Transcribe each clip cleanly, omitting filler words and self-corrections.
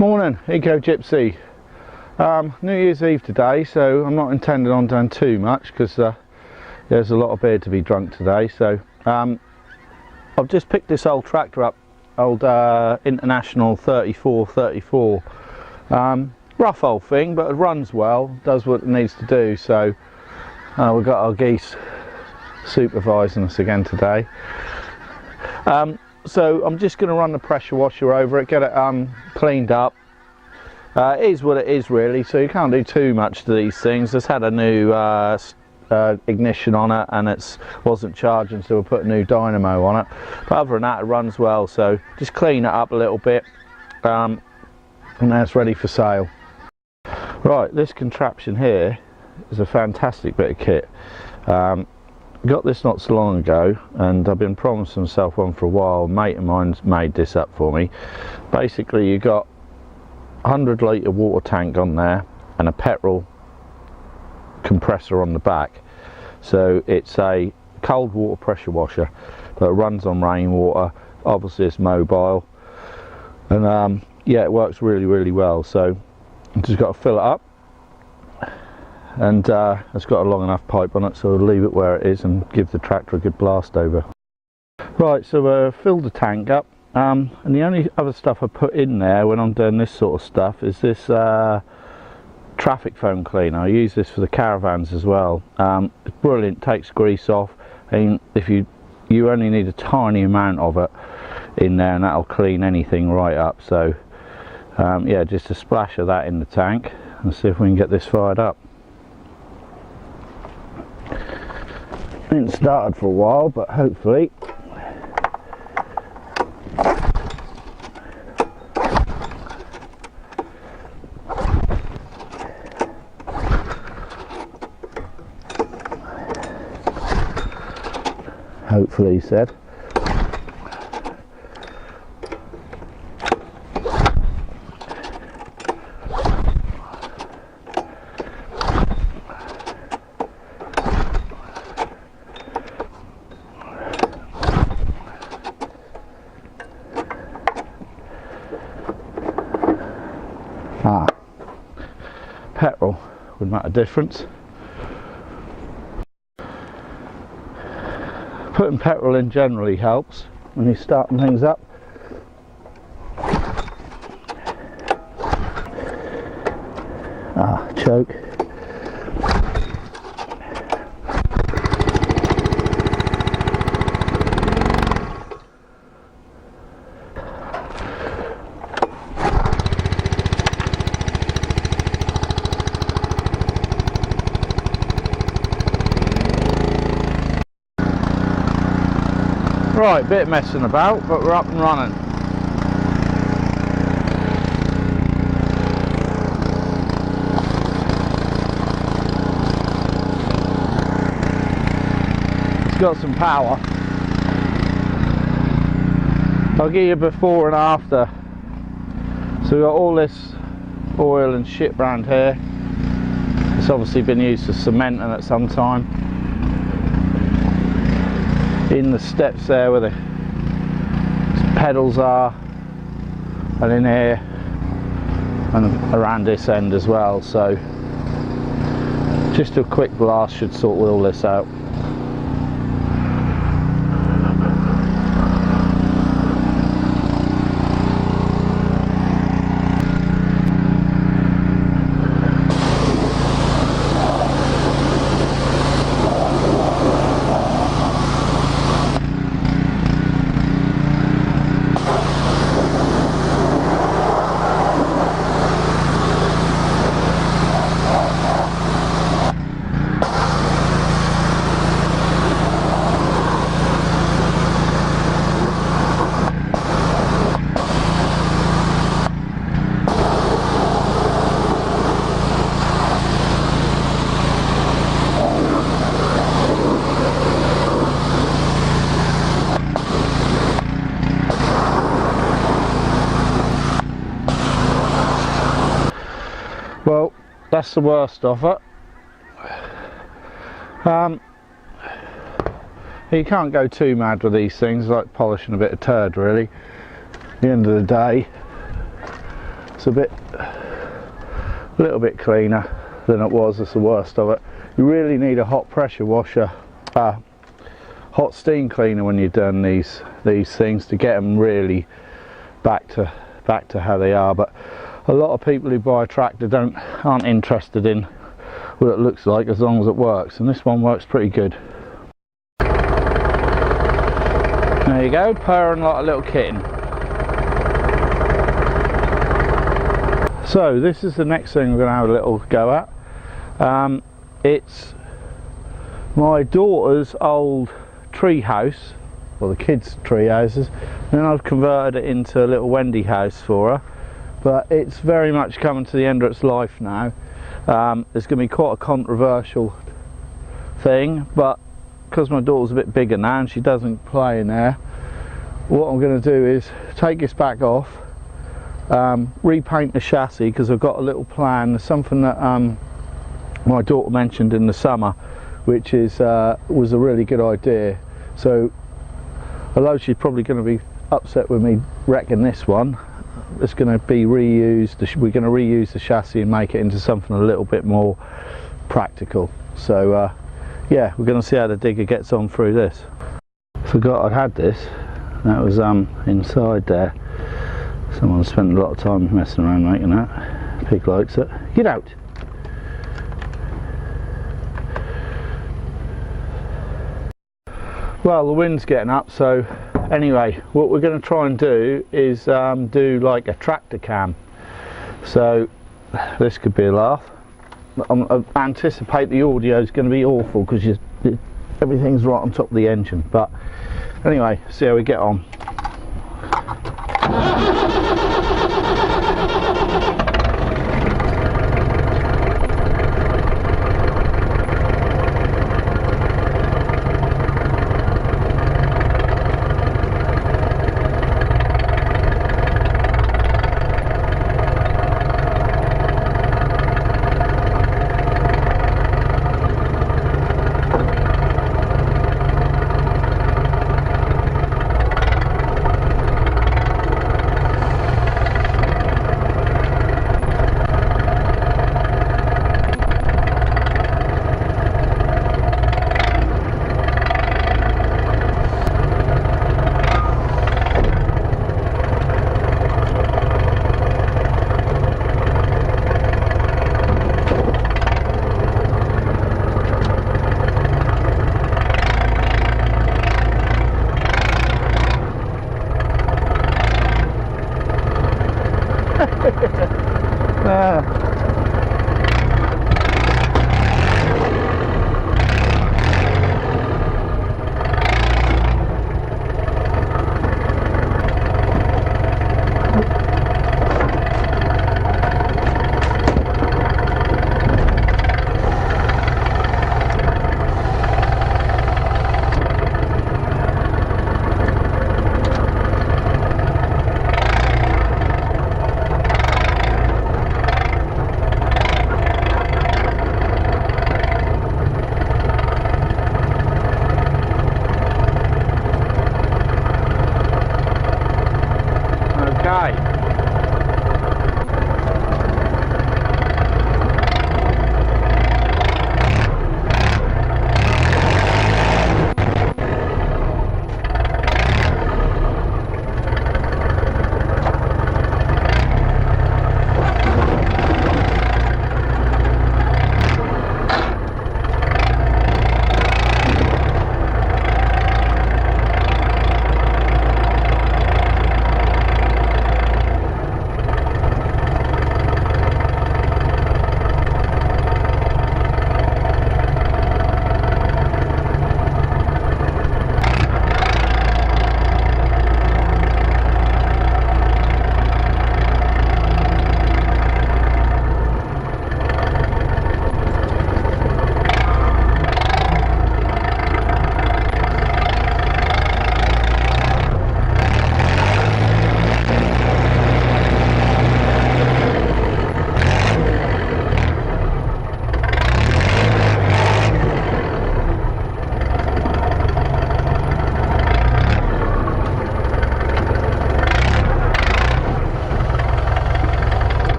Morning, Eco Gypsy. New Year's Eve today, so I'm not intending on doing too much because there's a lot of beer to be drunk today. So I've just picked this old tractor up, old International 3434. Rough old thing, but it runs well, does what it needs to do. So we've got our geese supervising us again today. So I'm just going to run the pressure washer over it, get it cleaned up. It is what it is really, so you can't do too much to these things. It's had a new ignition on it and it wasn't charging, so we'll put a new dynamo on it. But other than that, it runs well, so just clean it up a little bit and now it's ready for sale. Right, this contraption here is a fantastic bit of kit. Got this not so long ago and I've been promising myself one for a while. A mate of mine's made this up for me. Basically you got 100 litre water tank on there and a petrol compressor on the back. So it's a cold water pressure washer that runs on rainwater. Obviously it's mobile and yeah, it works really well. So I've just got to fill it up. And it's got a long enough pipe on it, so I'll leave it where it is and give the tractor a good blast over. Right, so filled the tank up, and the only other stuff I put in there when I'm doing this sort of stuff is this traffic foam cleaner. I use this for the caravans as well. It's brilliant, takes grease off, and if you only need a tiny amount of it in there and that'll clean anything right up. So yeah, just a splash of that in the tank and see if we can get this fired up. It's started for a while, but hopefully he said. Petrol would make a difference. Putting petrol in generally helps when you're starting things up. Choke. Right, bit messing about, but we're up and running. It's got some power. I'll give you a before and after. So we've got all this oil and shit around here. It's obviously been used for cementing at some time. In the steps there where the pedals are, and in here and around this end as well. So just a quick blast should sort all this out. Well, that's the worst of it. You can't go too mad with these things, like polishing a bit of turd really. At the end of the day, It's a little bit cleaner than it was. That's the worst of it. You really need a hot pressure washer, hot steam cleaner when you're done these things to get them really back to how they are. But a lot of people who buy a tractor aren't interested in what it looks like as long as it works, and this one works pretty good. There you go, purring like a little kitten. So this is the next thing we're going to have a little go at. It's my daughter's old tree house, or the kids' tree houses, and then I've converted it into a little Wendy house for her. But it's very much coming to the end of its life now. It's going to be quite a controversial thing, but because my daughter's a bit bigger now and she doesn't play in there, what I'm going to do is take this back off, repaint the chassis, because I've got a little plan. There's something that my daughter mentioned in the summer, which is was a really good idea. So although she's probably going to be upset with me wrecking this one, it's going to be reused. We're going to reuse the chassis and make it into something a little bit more practical. So yeah, we're going to see how the digger gets on through this. Forgot I'd had this. That was inside there. Someone spent a lot of time messing around making that. Pig likes it. Get out! Well, the wind's getting up, so anyway, what we're going to try and do is do like a tractor cam. So this could be a laugh. I anticipate the audio is going to be awful because everything's right on top of the engine. But anyway, see how we get on.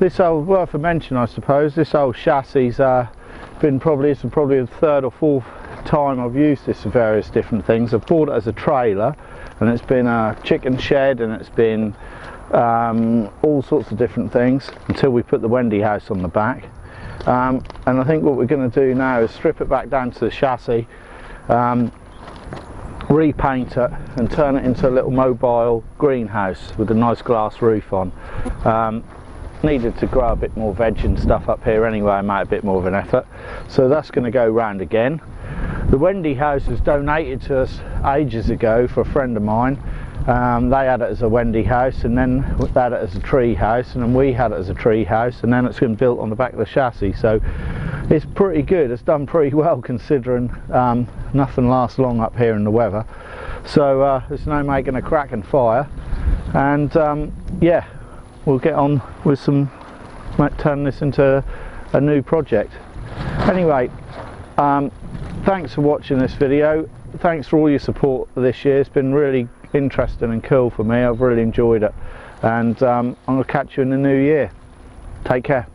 this old, worth a mention I suppose, this old chassis been probably the third or fourth time I've used this for various different things. I've bought it as a trailer, and it's been a chicken shed, and it's been all sorts of different things until we put the Wendy house on the back. And I think what we're going to do now is strip it back down to the chassis, repaint it and turn it into a little mobile greenhouse with a nice glass roof on. Needed to grow a bit more veg and stuff up here anyway, I made a bit more of an effort, so that's going to go round again. The Wendy house was donated to us ages ago for a friend of mine. They had it as a Wendy house, and then they had it as a tree house, and then we had it as a tree house, and then it's been built on the back of the chassis, so it's pretty good. It's done pretty well considering nothing lasts long up here in the weather, so there's no making a crack and fire. And yeah, we'll get on with turn this into a new project. Anyway, thanks for watching this video. Thanks for all your support this year. It's been really interesting and cool for me. I've really enjoyed it, and I'm going to catch you in the new year. Take care.